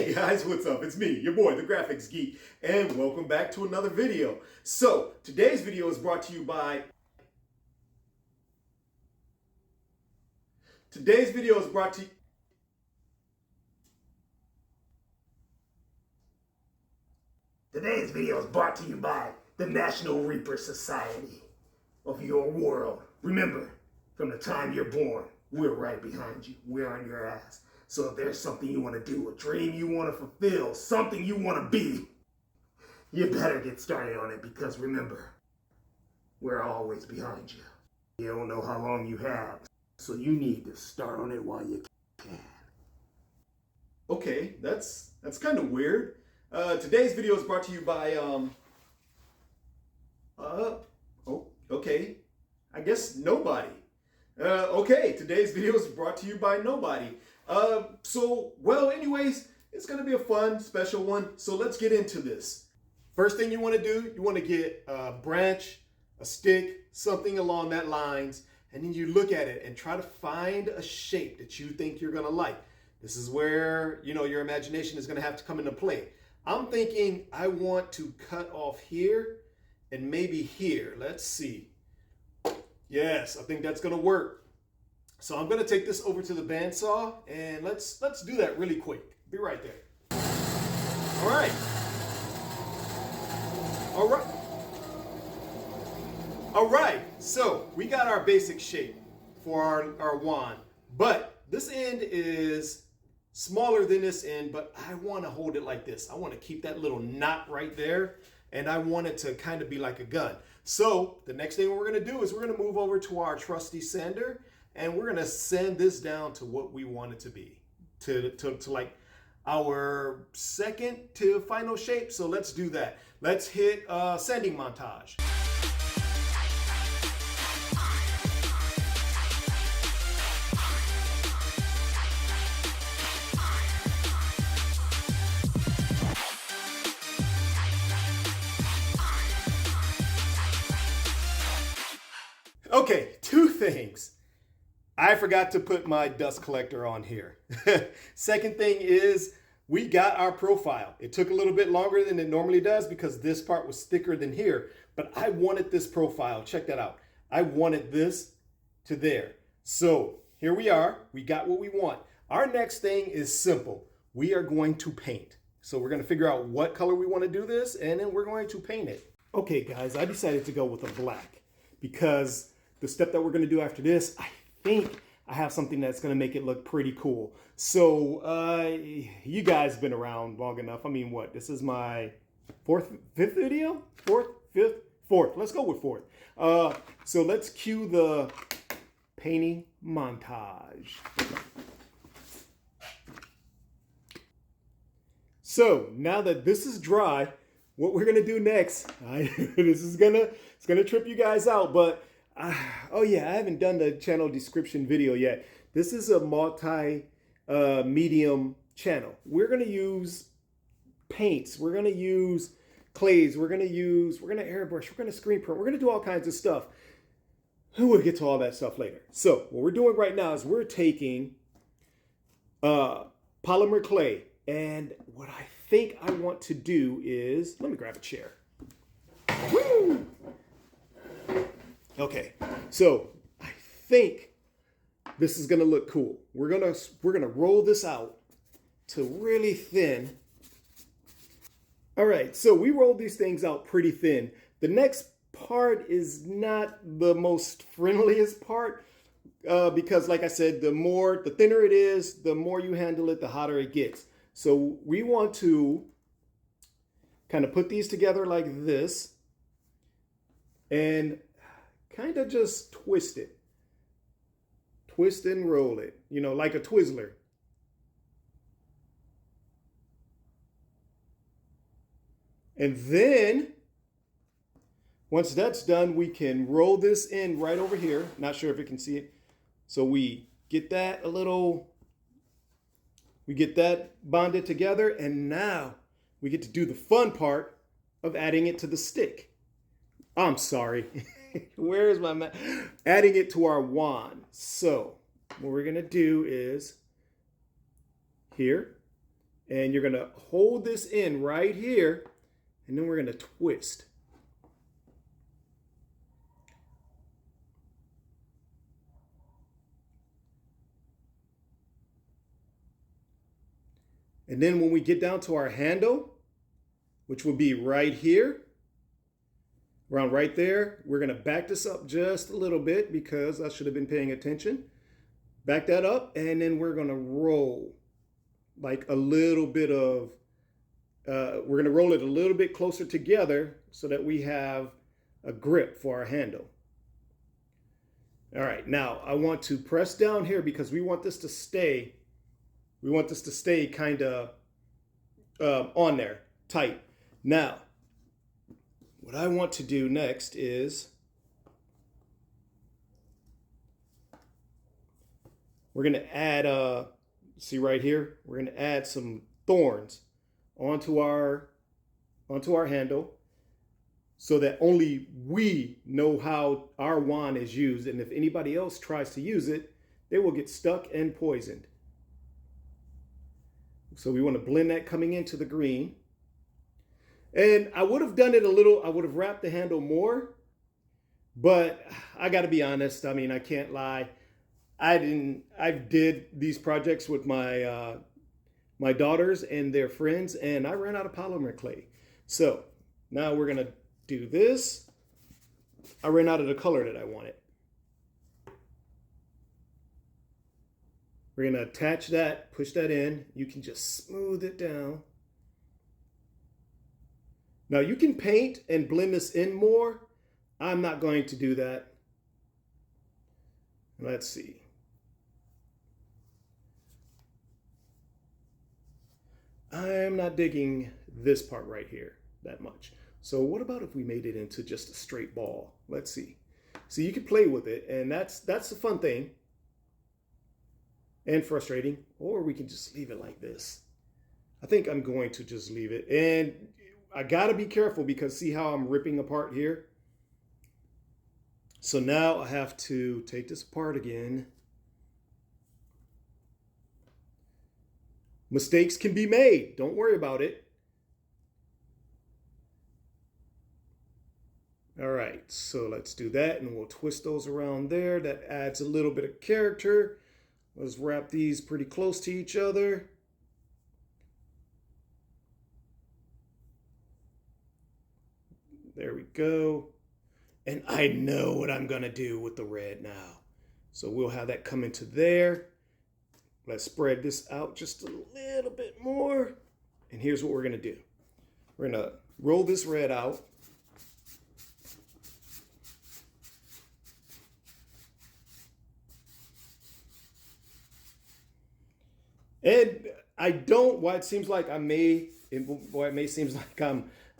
Hey guys, what's up? It's me, your boy, the Graphics Geek, and welcome back to another video. So, today's video is brought to you by... Today's video is brought to you... Today's video is brought to you by the National Reaper Society of your world. Remember, from the time you're born, we're right behind you. We're on your ass. So if there's something you want to do, a dream you want to fulfill, something you want to be, you better get started on it because remember, we're always behind you. You don't know how long you have, so you need to start on it while you can. Okay, that's kind of weird. Today's video is brought to you by, okay, I guess nobody. Okay, today's video is brought to you by nobody. Well, anyways, it's going to be a fun, special one. So let's get into this. First thing you want to do, you want to get a branch, a stick, something along that lines, and then you look at it and try to find a shape that you think you're going to like. This is where, your imagination is going to have to come into play. I'm thinking I want to cut off here and maybe here. Let's see. Yes, I think that's going to work. So I'm going to take this over to the bandsaw and let's do that really quick. Be right there. All right. All right. So we got our basic shape for our wand, but this end is smaller than this end, but I want to hold it like this. I want to keep that little knot right there, and I want it to kind of be like a gun. So the next thing we're going to do is we're going to move over to our trusty sander, and we're going to sand this down to what we want it to be, to like our second to final shape. So let's do that. Let's hit sanding montage. Okay, two things. I forgot to put my dust collector on here. Second thing is we got our profile. It took a little bit longer than it normally does because this part was thicker than here, but I wanted this profile. Check that out. I wanted this to there. So here we are. We got what we want. Our next thing is simple. We are going to paint. So we're going to figure out what color we want to do this, and then we're going to paint it. Okay, guys, I decided to go with a black because the step that we're going to do after this, I think I have something that's going to make it look pretty cool. So you guys been around long enough. I mean, what? This is my fifth video? Fourth. Let's go with fourth. So let's cue the painting montage. So now that this is dry, what we're going to do next, it's going to trip you guys out, but oh yeah, I haven't done the channel description video yet. This is a multi-medium channel. We're going to use paints. We're going to use clays. We're going to airbrush. We're going to screen print. We're going to do all kinds of stuff. We'll get to all that stuff later. So what we're doing right now is we're taking polymer clay. And what I think I want to do is, let me grab a chair. Woo! Okay, so I think this is gonna look cool. We're gonna roll this out to really thin. All right, so we rolled these things out pretty thin. The next part is not the most friendliest part because, like I said, the thinner it is, the more you handle it, the hotter it gets. So we want to kind of put these together like this and kind of just twist it. Twist and roll it, like a Twizzler. And then, once that's done, we can roll this in right over here. Not sure if you can see it. So we get that we get that bonded together, and now we get to do the fun part of adding it to the stick. I'm sorry. Where is my adding it to our wand. So what we're going to do is here And you're gonna hold this in right here, and then we're gonna twist. And then when we get down to our handle, which will be right here, around right there, we're gonna back this up just a little bit because I should have been paying attention. Back that up, and then we're gonna roll like a little bit of, we're gonna roll it a little bit closer together so that we have a grip for our handle. All right, now I want to press down here because we want this to stay, kind of on there, tight. Now, what I want to do next is we're gonna add, see right here, we're gonna add some thorns onto our handle so that only we know how our wand is used. And if anybody else tries to use it, they will get stuck and poisoned. So we want to blend that coming into the green. And I would have done it a little, I would have wrapped the handle more, but I got to be honest. I mean, I can't lie. I did these projects with my my daughters and their friends, and I ran out of polymer clay. So now we're gonna do this. I ran out of the color that I wanted. We're gonna attach that, push that in. You can just smooth it down. Now you can paint and blend this in more. I'm not going to do that. Let's see. I'm not digging this part right here that much. So what about if we made it into just a straight ball? Let's see. So you can play with it, and that's the fun thing. And frustrating, or we can just leave it like this. I think I'm going to just leave it. And I gotta be careful because see how I'm ripping apart here? So now I have to take this apart again. Mistakes can be made. Don't worry about it. All right, so let's do that and we'll twist those around there. That adds a little bit of character. Let's wrap these pretty close to each other. There we go. And I know what I'm gonna do with the red now. So we'll have that come into there. Let's spread this out just a little bit more. And here's what we're gonna do. We're gonna roll this red out. And I don't, why it seems like it may seem like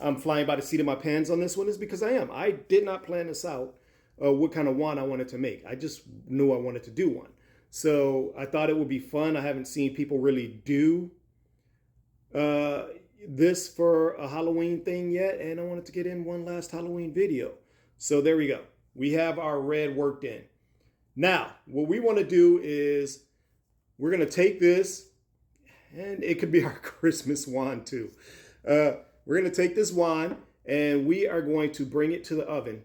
I'm flying by the seat of my pants on this one is because I am. I did not plan this out, what kind of wand I wanted to make. I just knew I wanted to do one. So I thought it would be fun. I haven't seen people really do this for a Halloween thing yet. And I wanted to get in one last Halloween video. So there we go. We have our red worked in. Now, what we want to do is we're going to take this, and it could be our Christmas wand too. We're going to take this wand and we are going to bring it to the oven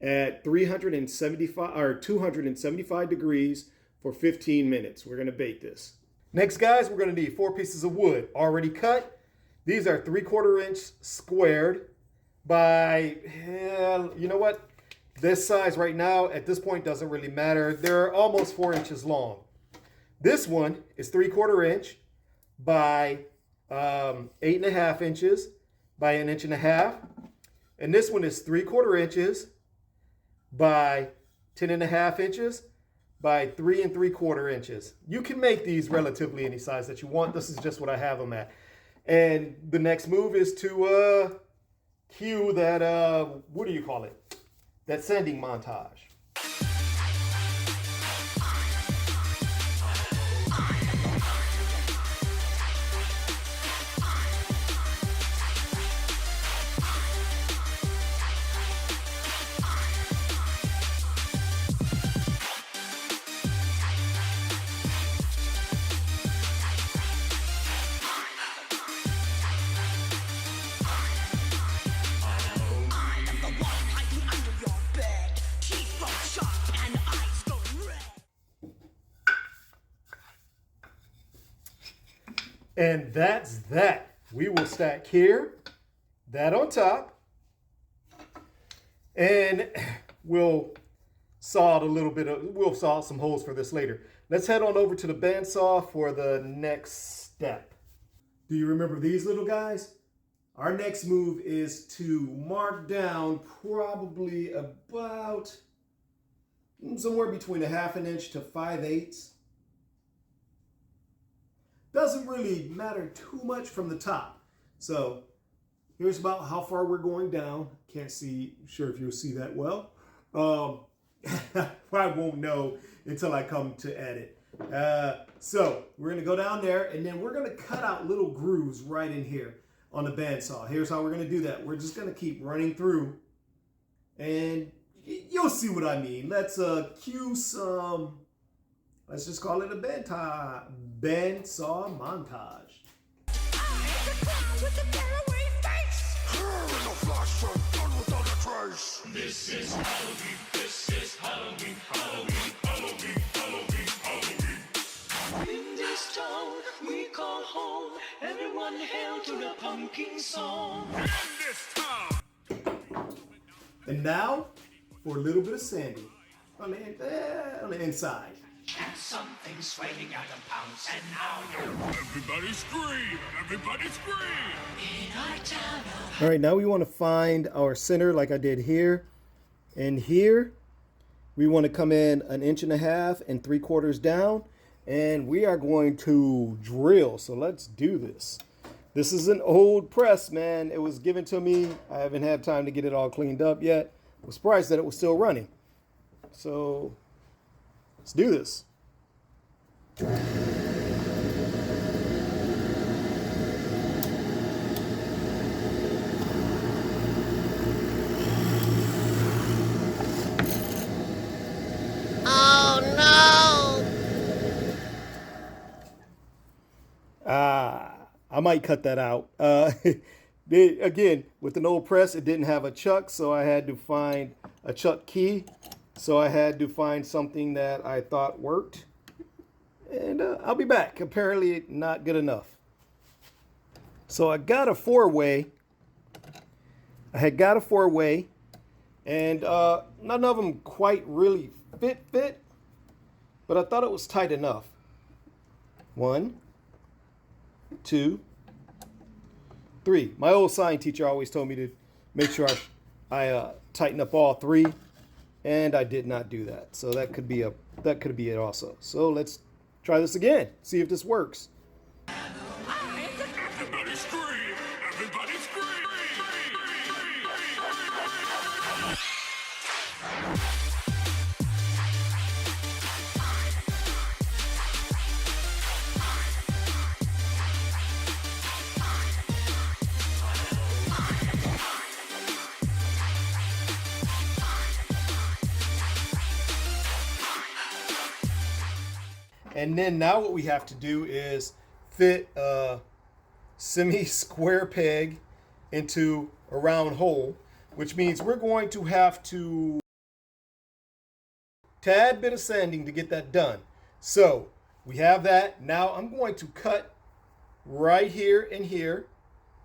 at 375 or 275 degrees for 15 minutes. We're going to bake this. Next, guys, we're going to need 4 pieces of wood already cut. These are 3/4 inch squared by, you know what? This size right now at this point doesn't really matter. They're almost 4 inches long. This one is 3/4 inch by 8.5 inches by 1.5 inches. And this one is 3/4 inches by 10.5 inches by 3 3/4 inches. You can make these relatively any size that you want. This is just what I have them at. And the next move is to cue that, what do you call it? That sanding montage. And that's that. We will stack here, that on top, and we'll saw some holes for this later. Let's head on over to the bandsaw for the next step. Do you remember these little guys? Our next move is to mark down probably about somewhere between 1/2 inch to 5/8. Doesn't really matter too much from the top. So here's about how far we're going down. Can't see, sure if you'll see that well. I won't know until I come to edit. So we're gonna go down there and then we're gonna cut out little grooves right in here on the bandsaw. Here's how we're gonna do that. We're just gonna keep running through and you'll see what I mean. Let's cue some, let's just call it a bandsaw montage. This is Halloween, this is Halloween, Halloween, Halloween, Halloween, Halloween. In this town we call home, everyone hail to the pumpkin song. In this town. And now for a little bit of Sandy on the inside. And something's waiting out of pounds, and now everybody scream! Everybody scream! In our town. All right, now we want to find our center like I did here. And here, we want to come in 1.5 inches and 3/4 down. And we are going to drill. So let's do this. This is an old press, man. It was given to me. I haven't had time to get it all cleaned up yet. I was surprised that it was still running. So let's do this. Oh no! I might cut that out. Again, with an old press, it didn't have a chuck, so I had to find a chuck key. So I had to find something that I thought worked. And I'll be back. Apparently not good enough. So I got a 4-way. I had got a 4-way. And none of them quite really fit. But I thought it was tight enough. 1, 2, 3. My old science teacher always told me to make sure I tighten up all 3. And I did not do that. So that could be it also. So let's try this again. See if this works. Everybody scream! Everybody scream! And then now what we have to do is fit a semi-square peg into a round hole, which means we're going to have to tad bit of sanding to get that done. So we have that. Now I'm going to cut right here and here,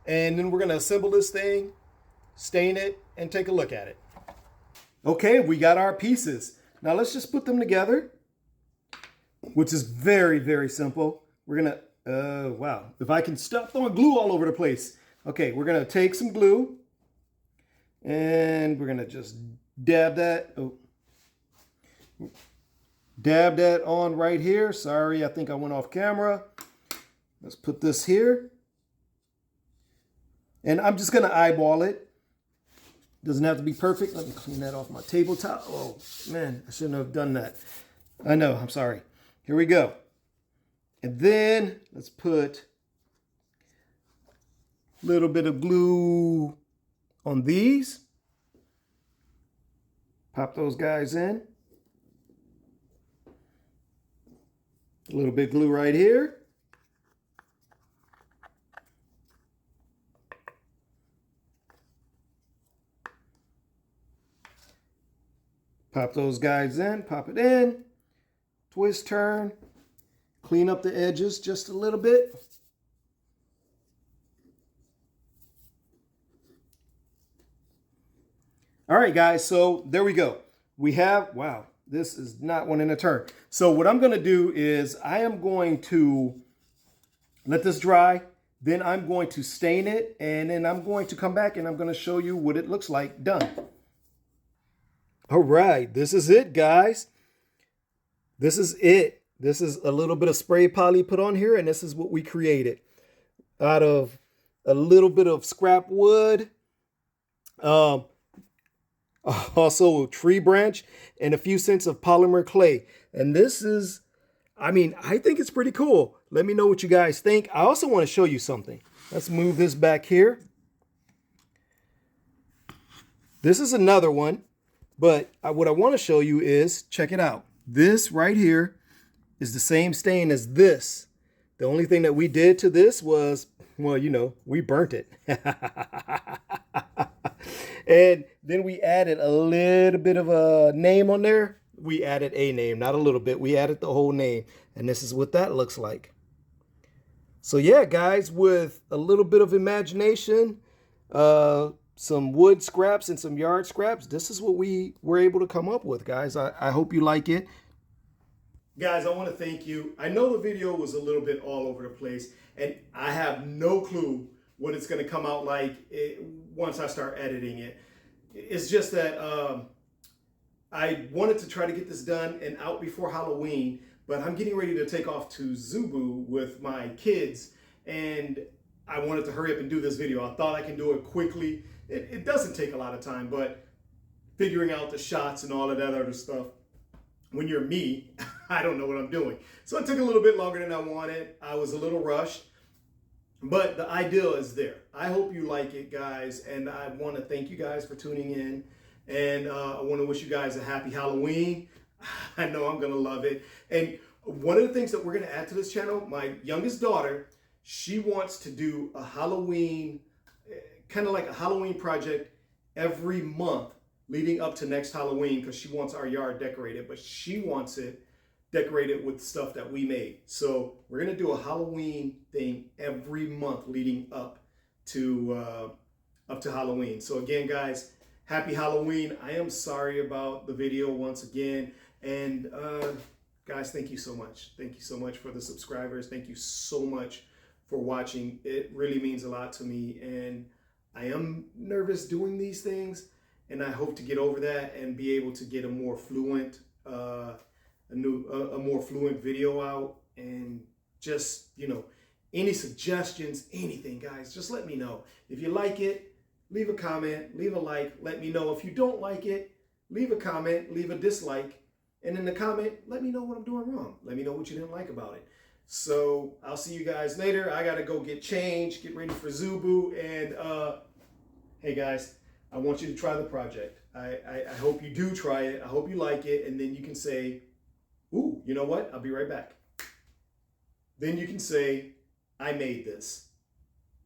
and then we're going to assemble this thing, stain it, and take a look at it. Okay, we got our pieces. Now let's just put them together, which is very, very simple. We're gonna, wow, if I can stop throwing glue all over the place. Okay, we're gonna take some glue and we're gonna just dab that on right here. Sorry, I think I went off camera. Let's put this here. And I'm just gonna eyeball it. Doesn't have to be perfect. Let me clean that off my tabletop. Oh man, I shouldn't have done that. I know, I'm sorry. Here we go. And then let's put a little bit of glue on these. Pop those guys in. A little bit of glue right here. Pop those guys in, pop it in. Twist, turn, clean up the edges just a little bit. All right, guys, so there we go. We have, wow, this is not one in a turn. So what I'm going to do is I am going to let this dry. Then I'm going to stain it, and then I'm going to come back and I'm going to show you what it looks like done. All right, this is it, guys. This is it. This is a little bit of spray poly put on here, and this is what we created out of a little bit of scrap wood, also a tree branch, and a few cents of polymer clay. And this is, I mean, I think it's pretty cool. Let me know what you guys think. I also want to show you something. Let's move this back here. This is another one, but what I want to show you is, check it out. This right here is the same stain as this. The only thing that we did to this was, well, you know, we burnt it. And then we added a little bit of a name on there. We added a name, not a little bit. We added the whole name. And this is what that looks like. So yeah, guys, with a little bit of imagination, some wood scraps and some yard scraps, this is what we were able to come up with, guys. I hope you like it. Guys, I want to thank you. I know the video was a little bit all over the place, and I have no clue what it's going to come out like once I start editing it. It's just that I wanted to try to get this done and out before Halloween, but I'm getting ready to take off to Zubu with my kids, and I wanted to hurry up and do this video. I thought I can do it quickly. It doesn't take a lot of time, but figuring out the shots and all of that other stuff, when you're me, I don't know what I'm doing. So it took a little bit longer than I wanted. I was a little rushed, but the idea is there. I hope you like it, guys, and I want to thank you guys for tuning in, and I want to wish you guys a happy Halloween. I know I'm going to love it. And one of the things that we're going to add to this channel, my youngest daughter, she wants to do a Halloween, kind of like a Halloween project every month leading up to next Halloween, because she wants our yard decorated, but she wants it decorated with stuff that we made. So we're gonna do a Halloween thing every month leading up to Halloween. So again, guys, happy Halloween. I am sorry about the video once again, and guys, thank you so much. Thank you so much for the subscribers. Thank you so much for watching. It really means a lot to me, and I am nervous doing these things, and I hope to get over that and be able to get a more fluent, a more fluent video out. And just, you know, any suggestions, anything, guys, just let me know. If you like it, leave a comment, leave a like, let me know. If you don't like it, leave a comment, leave a dislike, and in the comment, let me know what I'm doing wrong. Let me know what you didn't like about it. So I'll see you guys later. I gotta go get changed, get ready for Zubu, and hey guys, I want you to try the project. I hope you do try it. I hope you like it, and then you can say, ooh, you know what? I'll be right back. Then you can say, I made this.